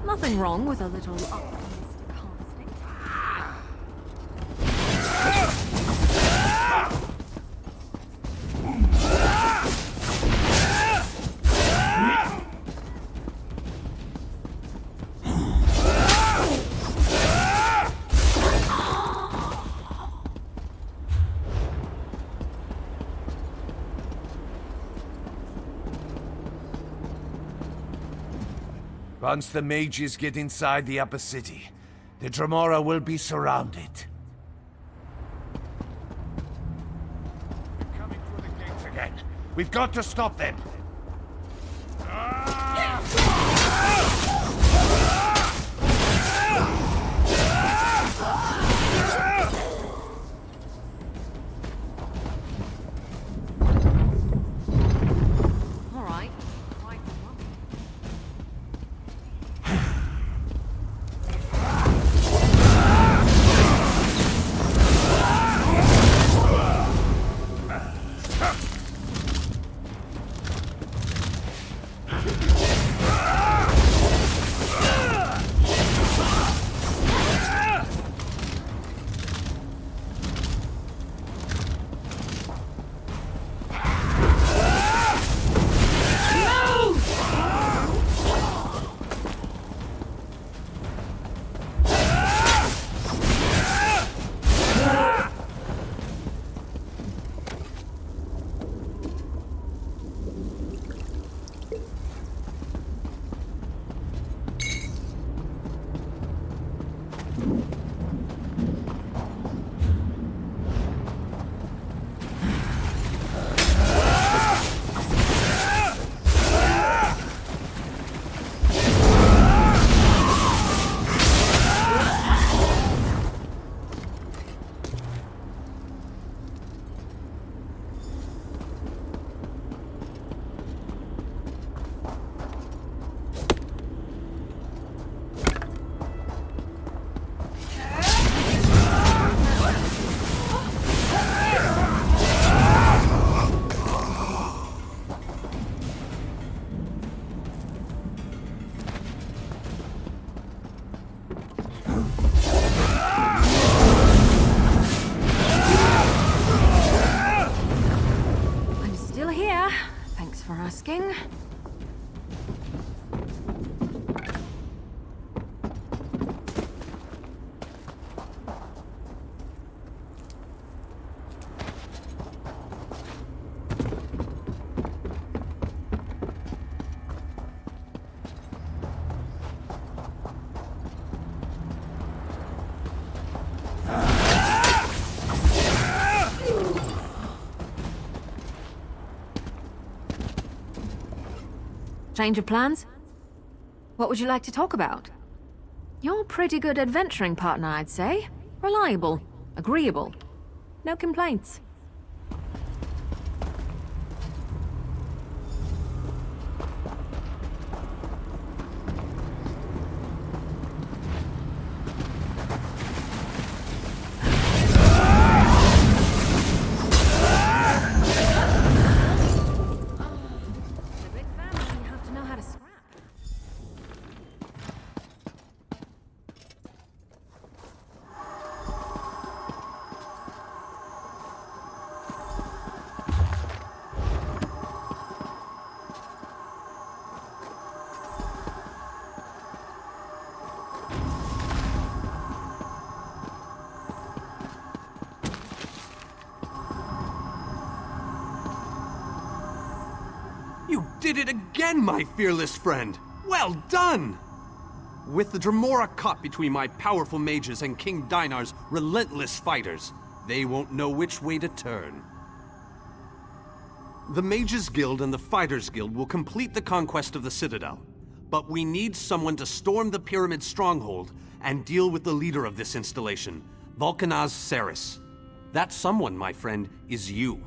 Nothing wrong with a little optimistic harvesting. Once the mages get inside the upper city, the Dremora will be surrounded. They're coming through the gates again. We've got to stop them. Asking. Change of plans? What would you like to talk about? You're a pretty good adventuring partner, I'd say. Reliable, agreeable, no complaints. You did it again, my fearless friend! Well done! With the Dremora caught between my powerful mages and King Dinar's relentless fighters, they won't know which way to turn. The Mages Guild and the Fighters Guild will complete the conquest of the Citadel, but we need someone to storm the Pyramid stronghold and deal with the leader of this installation, Vulcanaz Ceres. That someone, my friend, is you.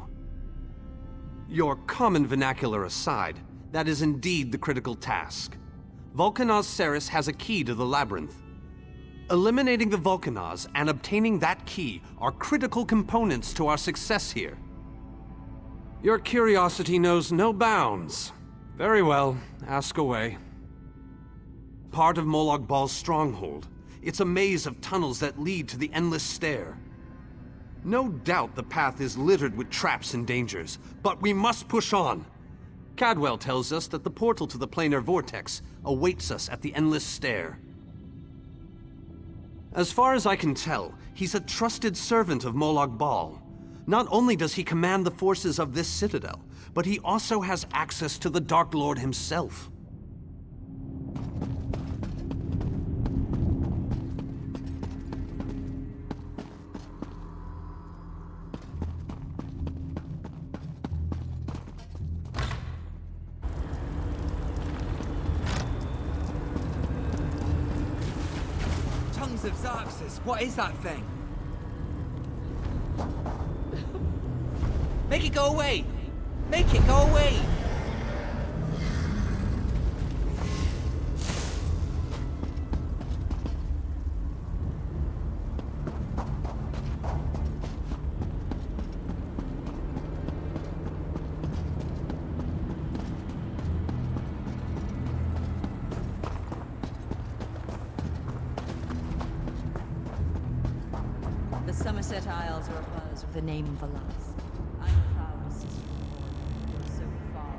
Your common vernacular aside, that is indeed the critical task. Vulcanaz Ceres has a key to the labyrinth. Eliminating the Vulcanaz and obtaining that key are critical components to our success here. Your curiosity knows no bounds. Very well, ask away. Part of Molag Bal's stronghold. It's a maze of tunnels that lead to the Endless Stair. No doubt the path is littered with traps and dangers, but we must push on. Cadwell tells us that the portal to the planar vortex awaits us at the Endless Stair. As far as I can tell, he's a trusted servant of Molag Bal. Not only does he command the forces of this citadel, but he also has access to the Dark Lord himself. Tongues of Xerxes, what is that thing? Make it go away! Make it go away! The Somerset Isles are abuzz with the name of Velas. I'm proud to see you go so far.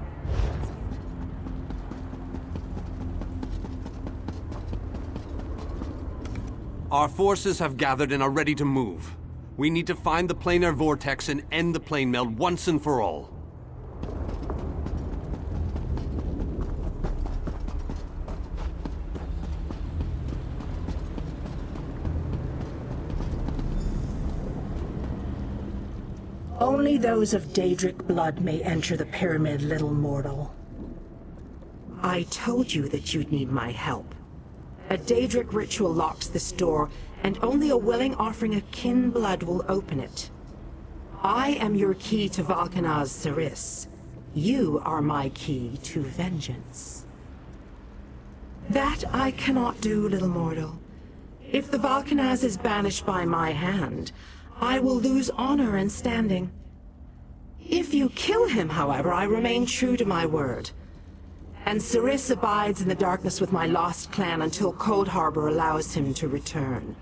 Our forces have gathered and are ready to move. We need to find the planar vortex and end the plane meld once and for all. Only those of Daedric blood may enter the pyramid, little mortal. I told you that you'd need my help. A Daedric ritual locks this door, and only a willing offering of kin blood will open it. I am your key to Vulcanaz Ceres. You are my key to vengeance. That I cannot do, little mortal. If the Vulcanaz is banished by my hand, I will lose honor and standing. If you kill him, however, I remain true to my word. And Ceres abides in the darkness with my lost clan until Cold Harbor allows him to return.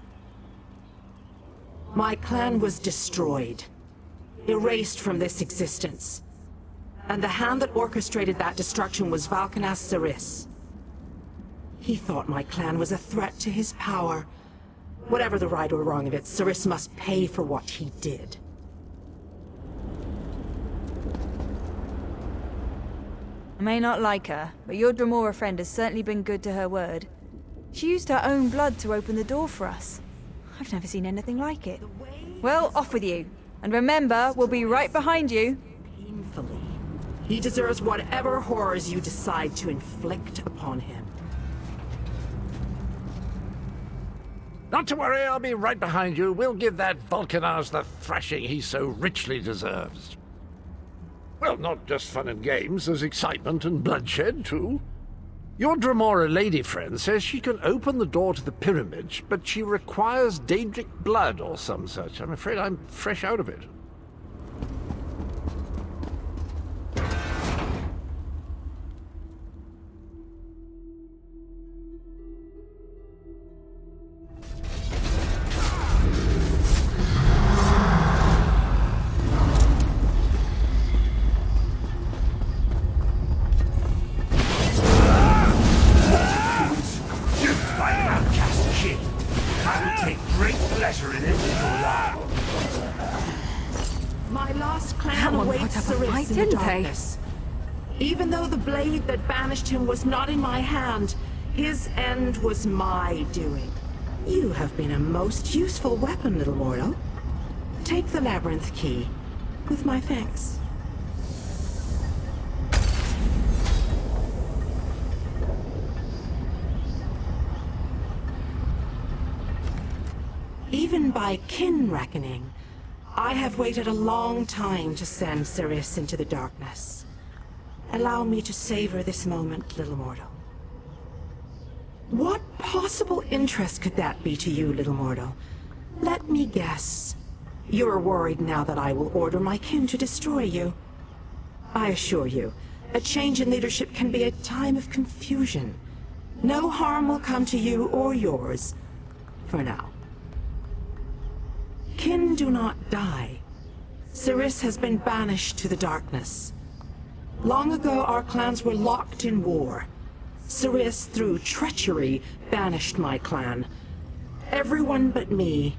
My clan was destroyed, erased from this existence. And the hand that orchestrated that destruction was Vulcanaz Ceres. He thought my clan was a threat to his power. Whatever the right or wrong of it, Ceres must pay for what he did. I may not like her, but your Dremora friend has certainly been good to her word. She used her own blood to open the door for us. I've never seen anything like it. Well, off with you. And remember, we'll be right behind you. Painfully. He deserves whatever horrors you decide to inflict upon him. Not to worry, I'll be right behind you. We'll give that Vulcanaz the thrashing he so richly deserves. Well, not just fun and games, there's excitement and bloodshed, too. Your Dremora lady friend says she can open the door to the pyramid, but she requires Daedric blood or some such. I'm afraid I'm fresh out of it. My lost clan That one awaits put up a Ceres fight, in the didn't they? darkness. Even though the blade that banished him was not in my hand, his end was my doing. You have been a most useful weapon, little mortal. Take the labyrinth key, with my thanks. Even by kin reckoning, I have waited a long time to send Cyrus into the darkness. Allow me to savor this moment, little mortal. What possible interest could that be to you, little mortal? Let me guess. You're worried now that I will order my kin to destroy you. I assure you, a change in leadership can be a time of confusion. No harm will come to you or yours, for now. Kin do not die. Cyrus has been banished to the darkness. Long ago, our clans were locked in war. Cyrus, through treachery, banished my clan. Everyone but me.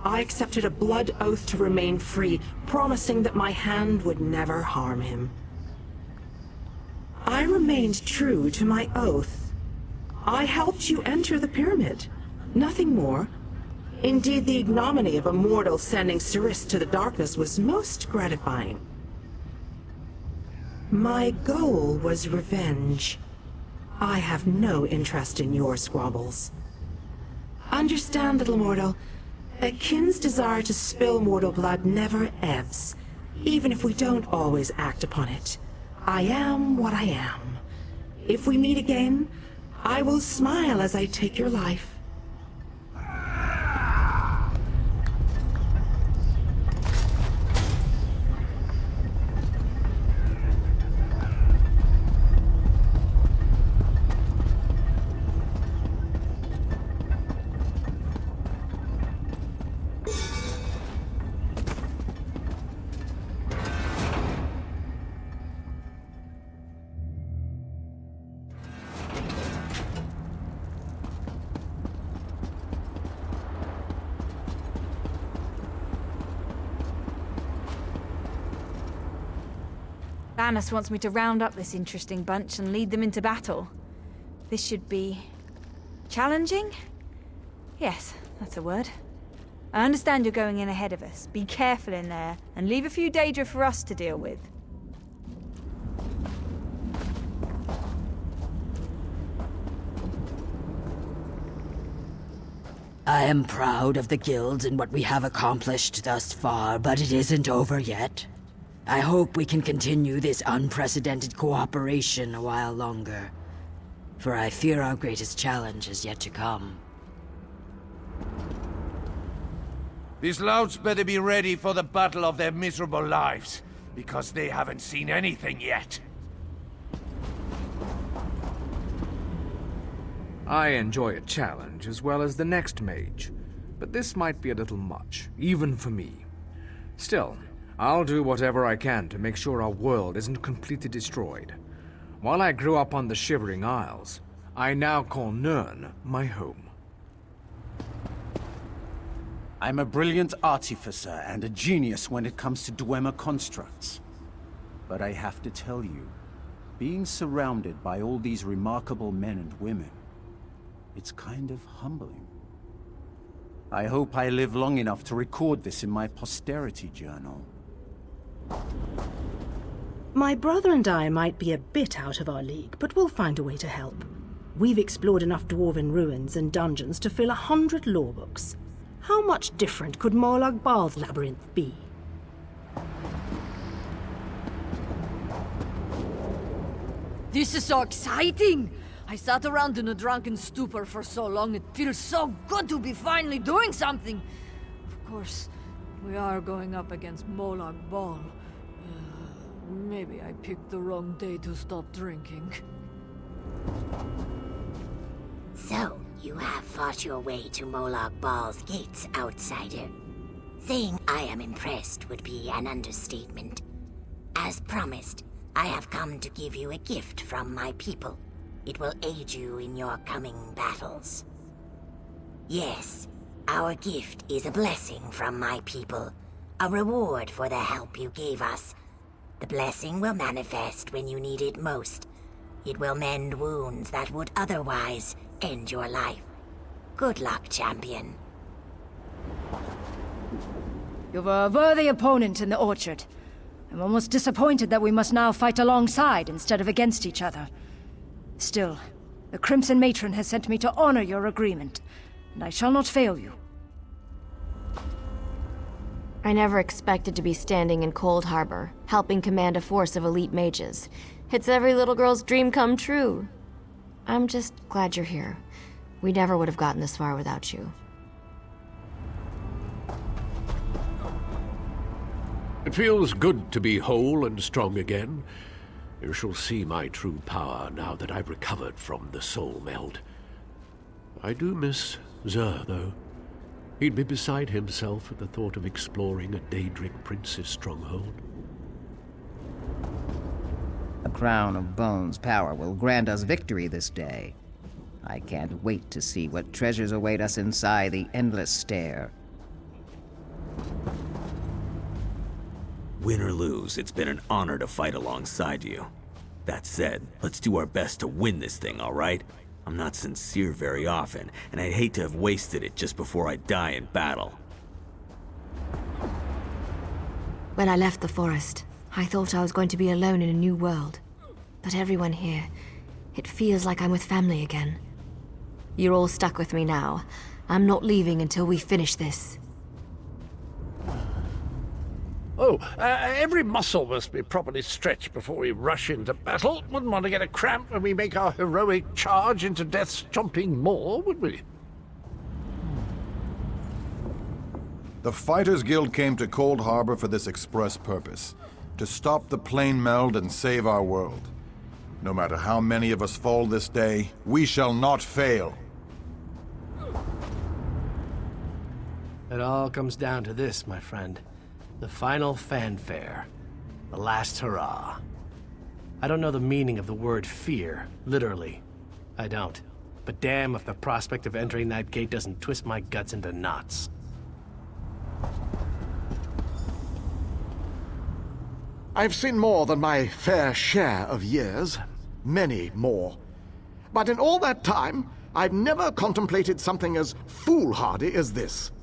I accepted a blood oath to remain free, promising that my hand would never harm him. I remained true to my oath. I helped you enter the pyramid. Nothing more. Indeed, the ignominy of a mortal sending Cyrus to the darkness was most gratifying. My goal was revenge. I have no interest in your squabbles. Understand, little mortal, a kin's desire to spill mortal blood never ebbs, even if we don't always act upon it. I am what I am. If we meet again, I will smile as I take your life. Thanos wants me to round up this interesting bunch and lead them into battle. This should be... challenging? Yes, that's a word. I understand you're going in ahead of us. Be careful in there, and leave a few Daedra for us to deal with. I am proud of the guilds and what we have accomplished thus far, but it isn't over yet. I hope we can continue this unprecedented cooperation a while longer, for I fear our greatest challenge is yet to come. These louts better be ready for the battle of their miserable lives, because they haven't seen anything yet. I enjoy a challenge as well as the next mage, but this might be a little much, even for me. Still, I'll do whatever I can to make sure our world isn't completely destroyed. While I grew up on the Shivering Isles, I now call Nirn my home. I'm a brilliant artificer and a genius when it comes to Dwemer constructs. But I have to tell you, being surrounded by all these remarkable men and women, it's kind of humbling. I hope I live long enough to record this in my posterity journal. My brother and I might be a bit out of our league, but we'll find a way to help. We've explored enough dwarven ruins and dungeons to fill 100 lore books. How much different could Molag Bal's labyrinth be? This is so exciting! I sat around in a drunken stupor for so long, it feels so good to be finally doing something! Of course, we are going up against Molag Bal. Maybe I picked the wrong day to stop drinking. So, you have fought your way to Molag Bal's gates, outsider. Saying I am impressed would be an understatement. As promised, I have come to give you a gift from my people. It will aid you in your coming battles. Yes, our gift is a blessing from my people. A reward for the help you gave us. The blessing will manifest when you need it most. It will mend wounds that would otherwise end your life. Good luck, champion. You've a worthy opponent in the Orchard. I'm almost disappointed that we must now fight alongside instead of against each other. Still, the Crimson Matron has sent me to honor your agreement, and I shall not fail you. I never expected to be standing in Cold Harbor, helping command a force of elite mages. It's every little girl's dream come true. I'm just glad you're here. We never would have gotten this far without you. It feels good to be whole and strong again. You shall see my true power now that I've recovered from the soul meld. I do miss Zer, though. He'd be beside himself at the thought of exploring a Daedric prince's stronghold. A crown of bones power will grant us victory this day. I can't wait to see what treasures await us inside the endless stare. Win or lose, it's been an honor to fight alongside you. That said, let's do our best to win this thing, all right? I'm not sincere very often, and I'd hate to have wasted it just before I die in battle. When I left the forest, I thought I was going to be alone in a new world. But everyone here, it feels like I'm with family again. You're all stuck with me now. I'm not leaving until we finish this. Every muscle must be properly stretched before we rush into battle. Wouldn't want to get a cramp when we make our heroic charge into death's chomping maw, would we? The Fighters Guild came to Cold Harbor for this express purpose. To stop the plane meld and save our world. No matter how many of us fall this day, we shall not fail. It all comes down to this, my friend. The final fanfare. The last hurrah. I don't know the meaning of the word fear, literally. I don't. But damn if the prospect of entering that gate doesn't twist my guts into knots. I've seen more than my fair share of years. Many more. But in all that time, I've never contemplated something as foolhardy as this.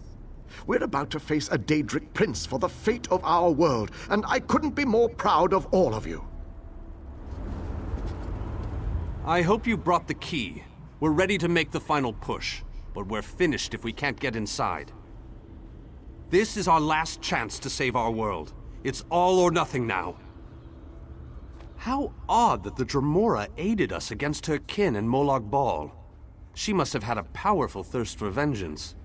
We're about to face a Daedric prince for the fate of our world, and I couldn't be more proud of all of you. I hope you brought the key. We're ready to make the final push, but we're finished if we can't get inside. This is our last chance to save our world. It's all or nothing now. How odd that the Dremora aided us against her kin in Molag Bal. She must have had a powerful thirst for vengeance.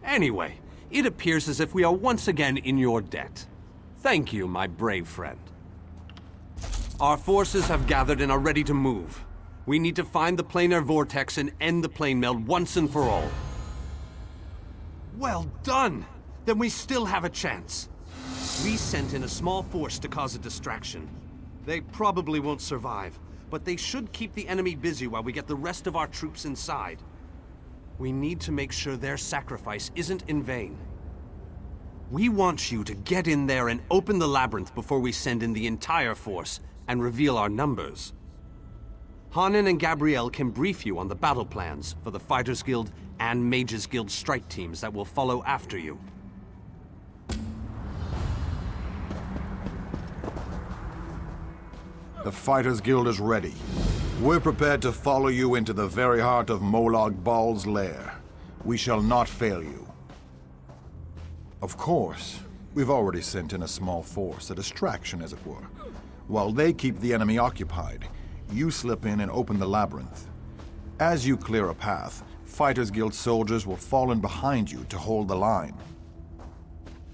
Anyway, it appears as if we are once again in your debt. Thank you, my brave friend. Our forces have gathered and are ready to move. We need to find the planar vortex and end the plane meld once and for all. Well done! Then we still have a chance. We sent in a small force to cause a distraction. They probably won't survive, but they should keep the enemy busy while we get the rest of our troops inside. We need to make sure their sacrifice isn't in vain. We want you to get in there and open the labyrinth before we send in the entire force and reveal our numbers. Hanan and Gabrielle can brief you on the battle plans for the Fighters Guild and Mages Guild strike teams that will follow after you. The Fighters Guild is ready. We're prepared to follow you into the very heart of Molag Bal's lair. We shall not fail you. Of course, we've already sent in a small force, a distraction as it were. While they keep the enemy occupied, you slip in and open the labyrinth. As you clear a path, Fighters Guild soldiers will fall in behind you to hold the line.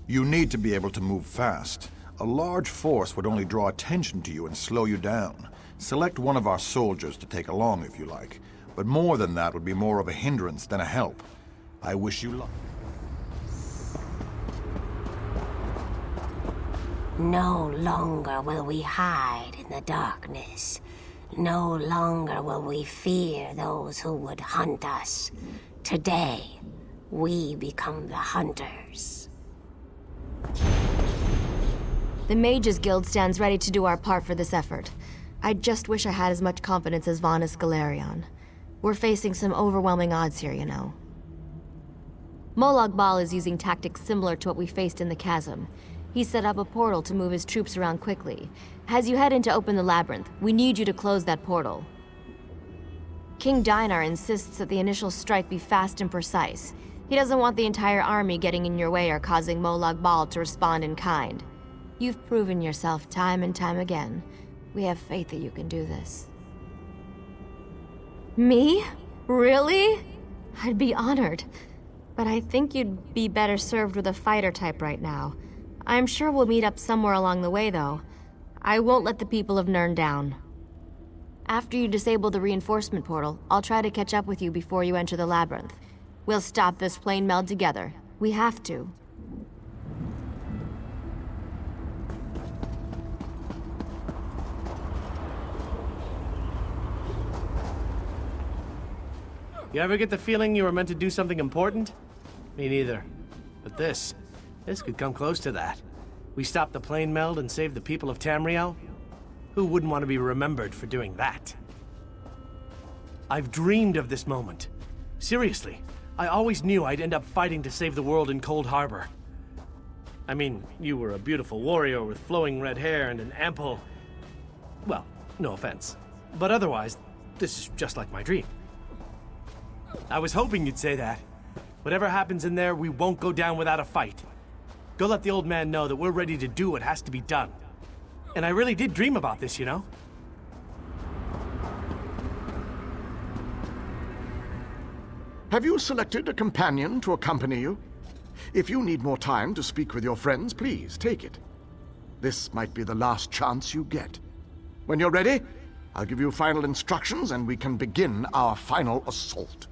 You need to be able to move fast. A large force would only draw attention to you and slow you down. Select one of our soldiers to take along if you like, but more than that would be more of a hindrance than a help. I wish you luck. No longer will we hide in the darkness. No longer will we fear those who would hunt us. Today, we become the hunters. The Mages Guild stands ready to do our part for this effort. I just wish I had as much confidence as Vanus Galerion. We're facing some overwhelming odds here, you know. Molag Bal is using tactics similar to what we faced in the chasm. He set up a portal to move his troops around quickly. As you head in to open the labyrinth, we need you to close that portal. King Dinar insists that the initial strike be fast and precise. He doesn't want the entire army getting in your way or causing Molag Bal to respond in kind. You've proven yourself time and time again. We have faith that you can do this. Me? Really? I'd be honored. But I think you'd be better served with a fighter type right now. I'm sure we'll meet up somewhere along the way, though. I won't let the people of Nirn down. After you disable the reinforcement portal, I'll try to catch up with you before you enter the labyrinth. We'll stop this plane meld together. We have to. You ever get the feeling you were meant to do something important? Me neither. But this could come close to that. We stopped the plane meld and saved the people of Tamriel? Who wouldn't want to be remembered for doing that? I've dreamed of this moment. Seriously, I always knew I'd end up fighting to save the world in Cold Harbor. I mean, you were a beautiful warrior with flowing red hair and an ample... Well, no offense. But otherwise, this is just like my dream. I was hoping you'd say that. Whatever happens in there, we won't go down without a fight. Go let the old man know that we're ready to do what has to be done. And I really did dream about this, you know? Have you selected a companion to accompany you? If you need more time to speak with your friends, please take it. This might be the last chance you get. When you're ready, I'll give you final instructions and we can begin our final assault.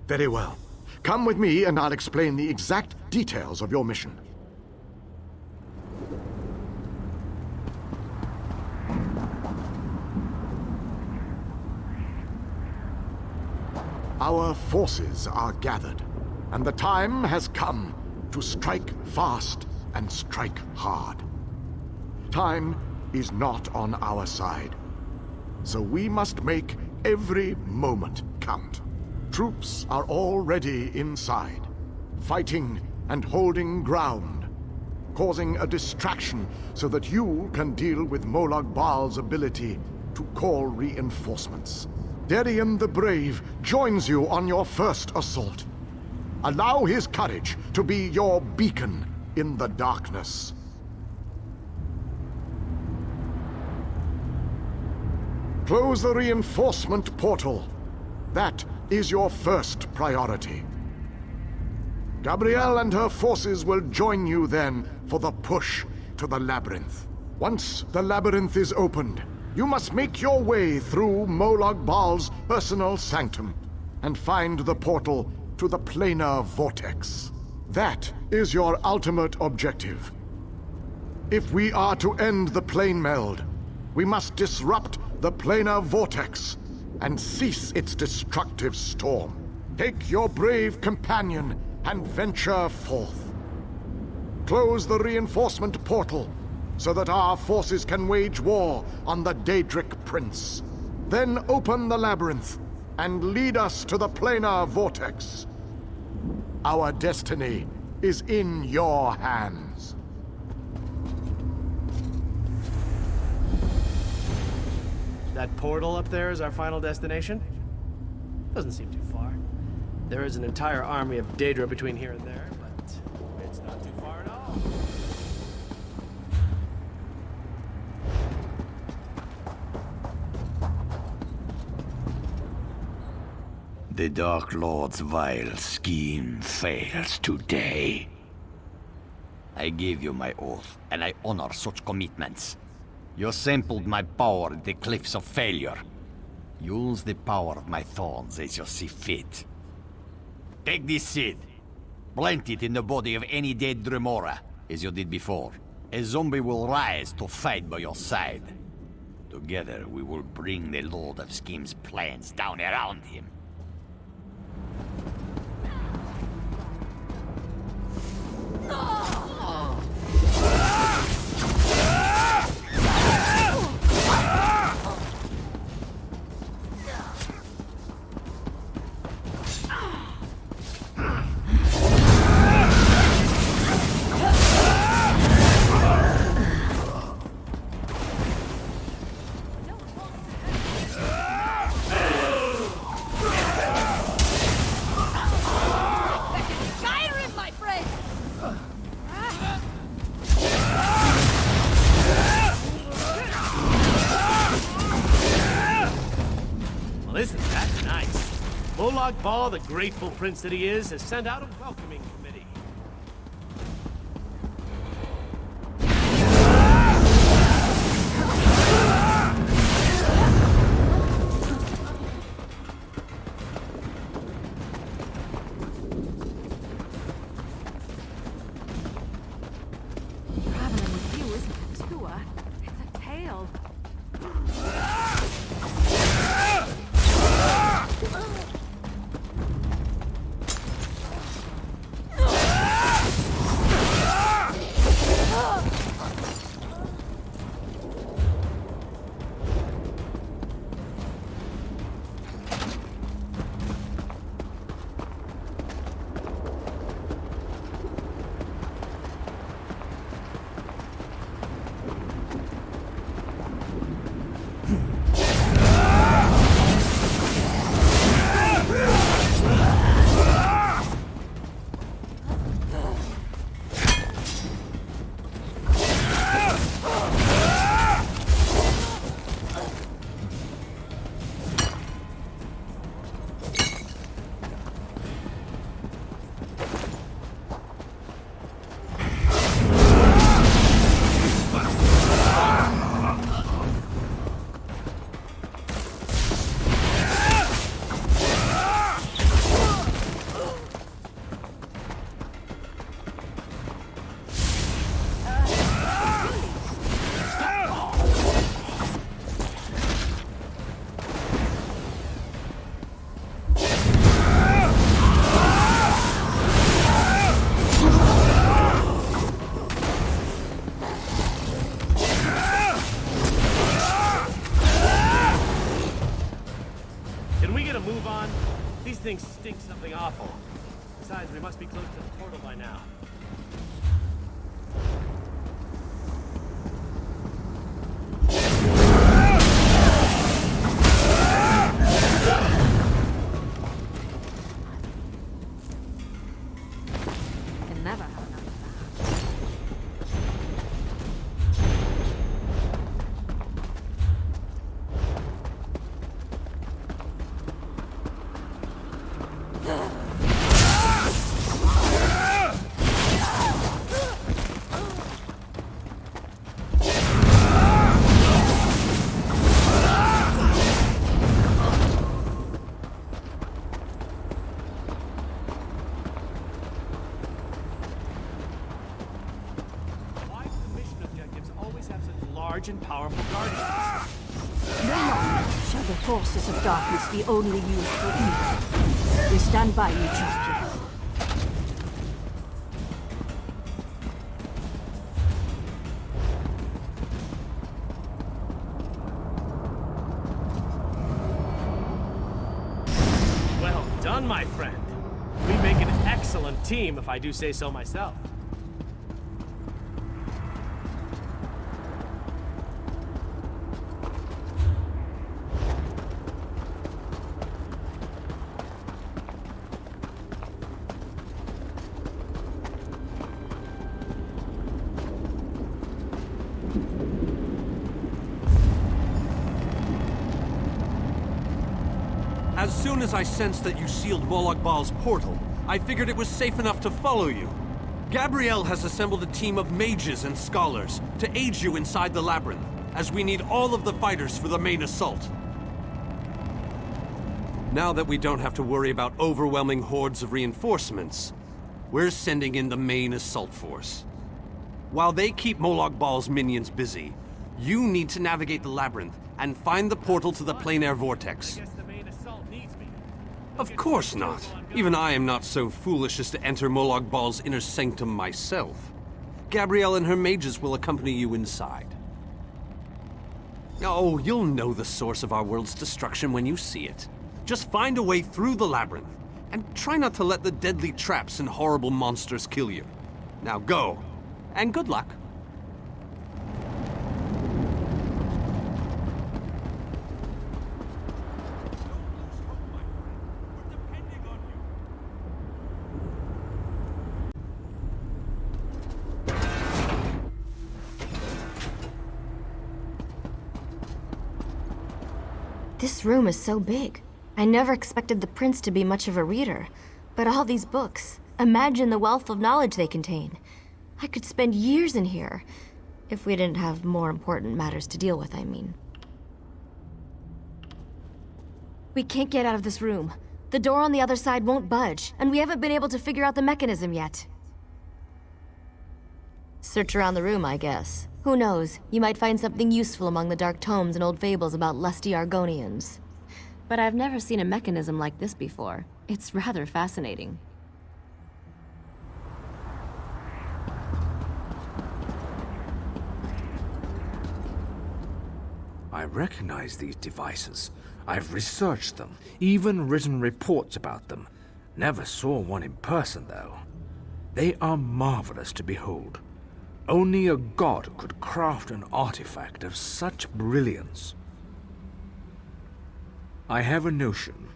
Very well. Come with me and I'll explain the exact details of your mission. Our forces are gathered, and the time has come to strike fast and strike hard. Time is not on our side, so we must make every moment count. Troops are already inside, fighting and holding ground, causing a distraction so that you can deal with Molag Bal's ability to call reinforcements. Darian the Brave joins you on your first assault. Allow his courage to be your beacon in the darkness. Close the reinforcement portal. That is your first priority. Gabrielle and her forces will join you then for the push to the labyrinth. Once the labyrinth is opened, you must make your way through Molag Bal's personal sanctum and find the portal to the planar vortex. That is your ultimate objective. If we are to end the plane meld, we must disrupt the planar vortex and cease its destructive storm. Take your brave companion and venture forth. Close the reinforcement portal so that our forces can wage war on the Daedric Prince. Then open the labyrinth and lead us to the planar vortex. Our destiny is in your hands. That portal up there is our final destination? Doesn't seem too far. There is an entire army of Daedra between here and there, but it's not too far at all. The Dark Lord's vile scheme fails today. I gave you my oath, and I honor such commitments. You sampled my power at the cliffs of failure. Use the power of my thorns as you see fit. Take this seed. Plant it in the body of any dead Dremora, as you did before. A zombie will rise to fight by your side. Together, we will bring the Lord of Scheme's plans down around him. isn't that nice? Molag Bal, the grateful prince that he is, has sent out a welcoming committee. Traveling with you isn't a tour, it's a tale. Can we get a move on? These things stink something awful. Besides, we must be close to the portal by now. Can never have enough of that. Why do the mission objectives always have such large and powerful guardians? No longer shall the forces of darkness be only used for evil. We stand by you, champion. Well done, my friend. We make an excellent team, if I do say so myself. As soon as I sensed that you sealed Molag Bal's portal, I figured it was safe enough to follow you. Gabrielle has assembled a team of mages and scholars to aid you inside the labyrinth, as we need all of the fighters for the main assault. Now that we don't have to worry about overwhelming hordes of reinforcements, we're sending in the main assault force. While they keep Molag Bal's minions busy, you need to navigate the labyrinth and find the portal to the plain air vortex. Of course not. Even I am not so foolish as to enter Molag Bal's inner sanctum myself. Gabrielle and her mages will accompany you inside. Oh, you'll know the source of our world's destruction when you see it. Just find a way through the labyrinth, and try not to let the deadly traps and horrible monsters kill you. Now go, and good luck. This room is so big. I never expected the prince to be much of a reader, but all these books, imagine the wealth of knowledge they contain. I could spend years in here, if we didn't have more important matters to deal with, I mean. We can't get out of this room. The door on the other side won't budge, and we haven't been able to figure out the mechanism yet. Search around the room, I guess. Who knows, you might find something useful among the dark tomes and old fables about lusty Argonians. But I've never seen a mechanism like this before. It's rather fascinating. I recognize these devices. I've researched them, even written reports about them. Never saw one in person, though. They are marvelous to behold. Only a god could craft an artifact of such brilliance. I have a notion.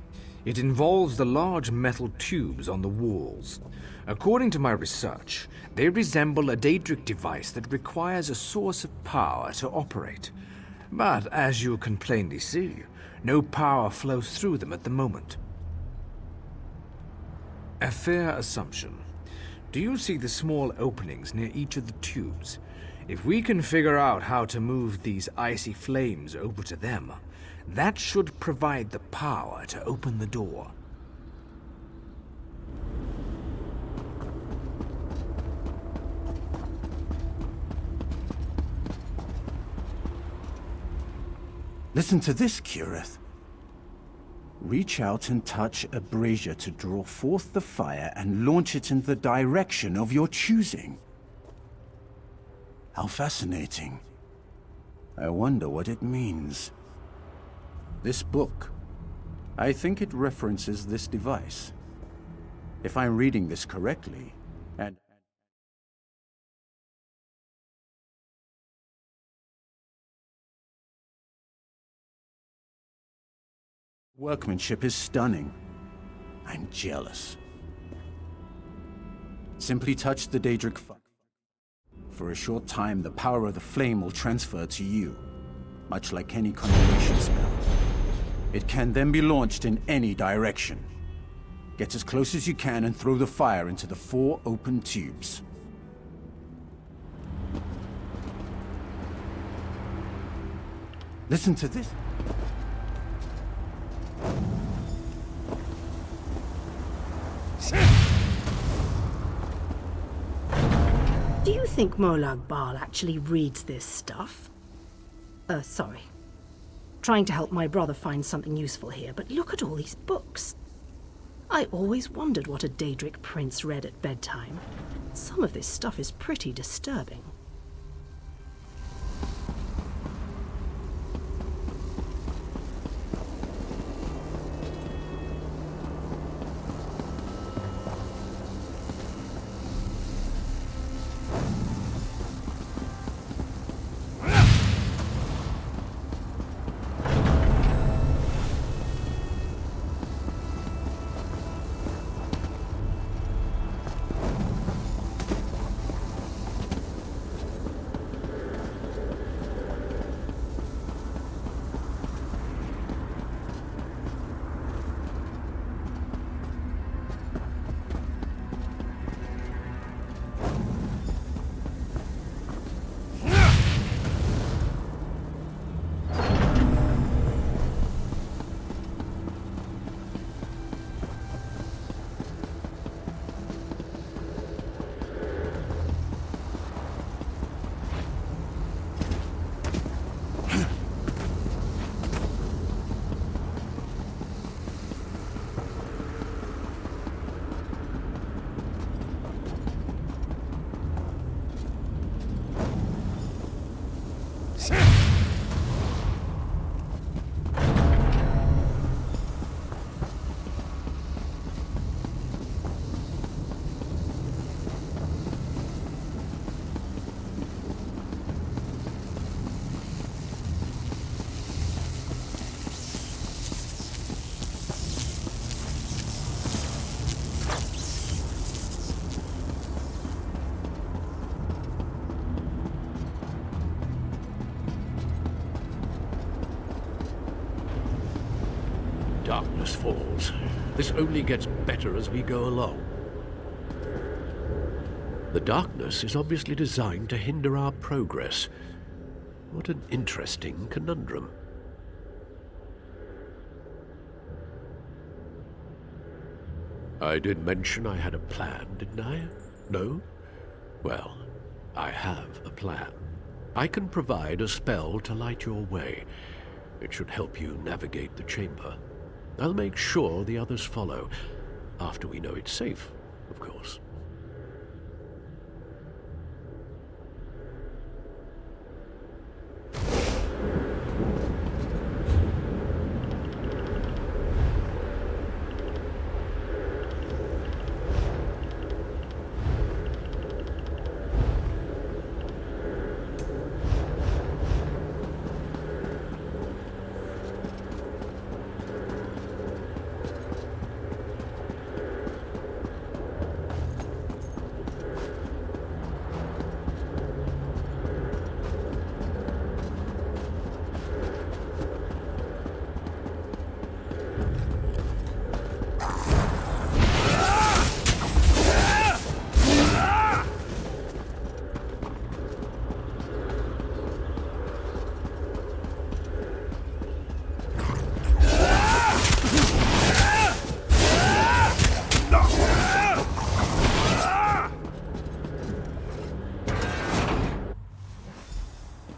It involves the large metal tubes on the walls. According to my research, they resemble a Daedric device that requires a source of power to operate. But as you can plainly see, no power flows through them at the moment. A fair assumption. Do you see the small openings near each of the tubes? If we can figure out how to move these icy flames over to them, that should provide the power to open the door. Listen to this, Kirith. Reach out and touch a brazier to draw forth the fire and launch it in the direction of your choosing. How fascinating. I wonder what it means. This book, I think it references this device. If I'm reading this correctly, and workmanship is stunning. I'm jealous. Simply touch the Daedric fire. For a short time, the power of the flame will transfer to you, much like any conjuration spell. It can then be launched in any direction. Get as close as you can and throw the fire into the 4 open tubes. Listen to this. Do you think Molag Bal actually reads this stuff? Sorry. Trying to help my brother find something useful here, but look at all these books. I always wondered what a Daedric prince read at bedtime. Some of this stuff is pretty disturbing. darkness falls. This only gets better as we go along. The darkness is obviously designed to hinder our progress. What an interesting conundrum. I did mention I had a plan, didn't I? No? Well, I have a plan. I can provide a spell to light your way. It should help you navigate the chamber. I'll make sure the others follow, after we know it's safe, of course.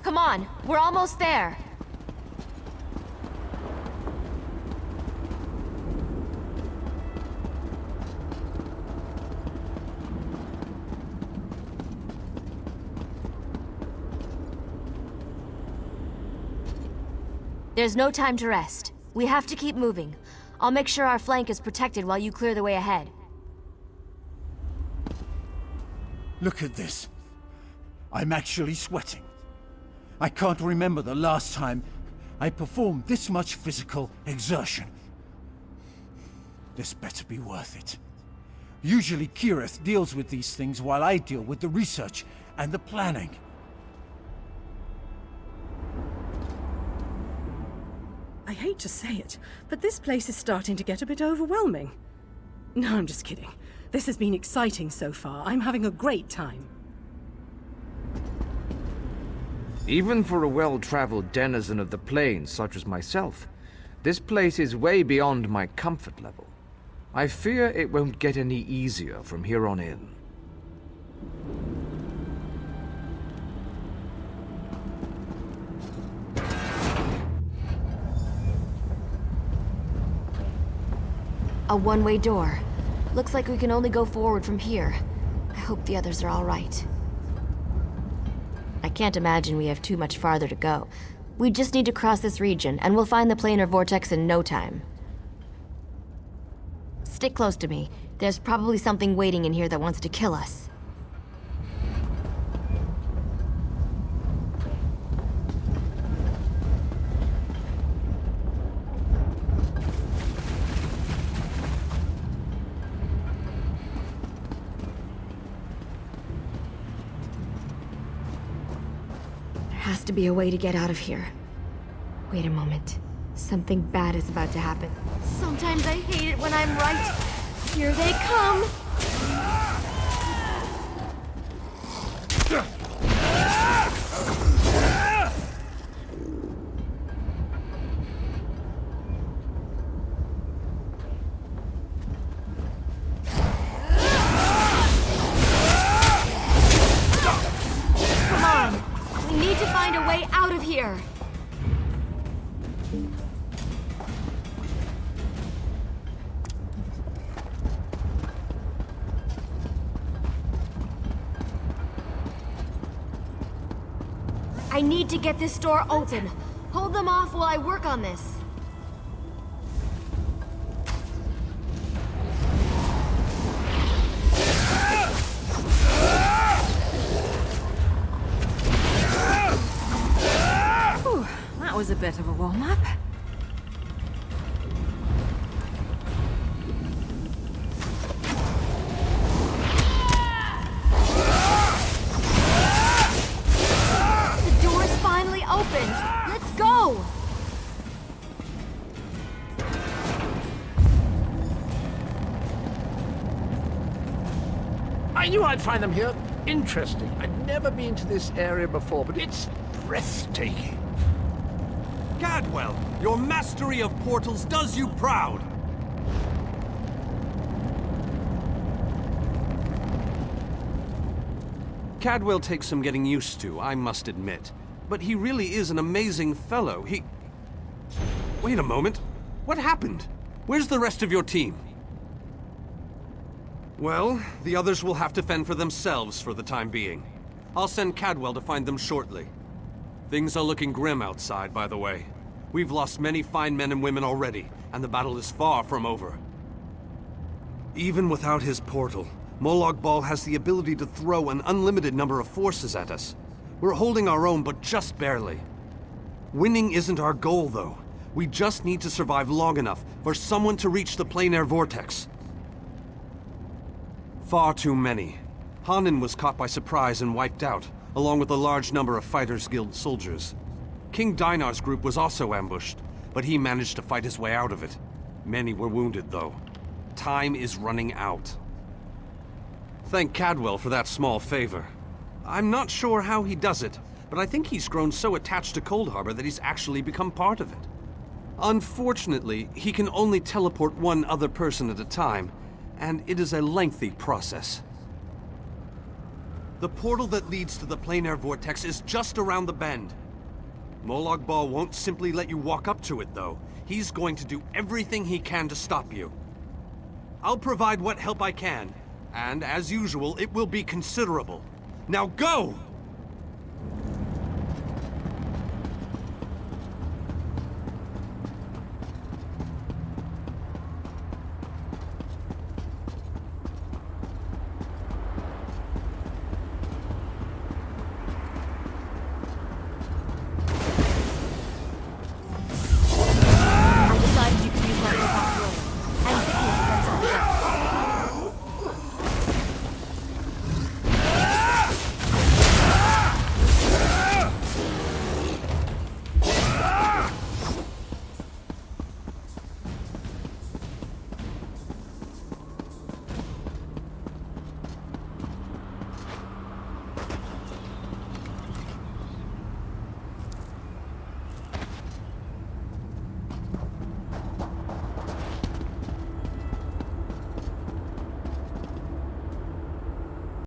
Come on, we're almost there. There's no time to rest. We have to keep moving. I'll make sure our flank is protected while you clear the way ahead. Look at this. I'm actually sweating. I can't remember the last time I performed this much physical exertion. This better be worth it. Usually Kirith deals with these things while I deal with the research and the planning. I hate to say it, but this place is starting to get a bit overwhelming. No, I'm just kidding. This has been exciting so far. I'm having a great time. Even for a well-traveled denizen of the plains such as myself, this place is way beyond my comfort level. I fear it won't get any easier from here on in. A one-way door. Looks like we can only go forward from here. I hope the others are all right. I can't imagine we have too much farther to go. We just need to cross this region, and we'll find the planar vortex in no time. Stick close to me. There's probably something waiting in here that wants to kill us. Has to be a way to get out of here. Wait a moment. Something bad is about to happen. Sometimes I hate it when I'm right. Here they come! Come on! We need to find a way out of here! I need to get this door open. Hold them off while I work on this. Whew, that was a bit of a warm-up. Open! Let's go! I knew I'd find them here interesting. I'd never been to this area before, but it's breathtaking. Cadwell, your mastery of portals does you proud! Cadwell takes some getting used to, I must admit. But he really is an amazing fellow. Wait a moment. What happened? Where's the rest of your team? Well, the others will have to fend for themselves for the time being. I'll send Cadwell to find them shortly. Things are looking grim outside, by the way. We've lost many fine men and women already, and the battle is far from over. Even without his portal, Molag Bal has the ability to throw an unlimited number of forces at us. We're holding our own, but just barely. Winning isn't our goal, though. We just need to survive long enough for someone to reach the plain air vortex. Far too many. Hanan was caught by surprise and wiped out, along with a large number of Fighters Guild soldiers. King Dinar's group was also ambushed, but he managed to fight his way out of it. Many were wounded, though. Time is running out. Thank Cadwell for that small favor. I'm not sure how he does it, but I think he's grown so attached to Cold Harbor that he's actually become part of it. Unfortunately, he can only teleport one other person at a time, and it is a lengthy process. The portal that leads to the plain air vortex is just around the bend. Molag Bal won't simply let you walk up to it, though. He's going to do everything he can to stop you. I'll provide what help I can, and as usual, it will be considerable. Now go!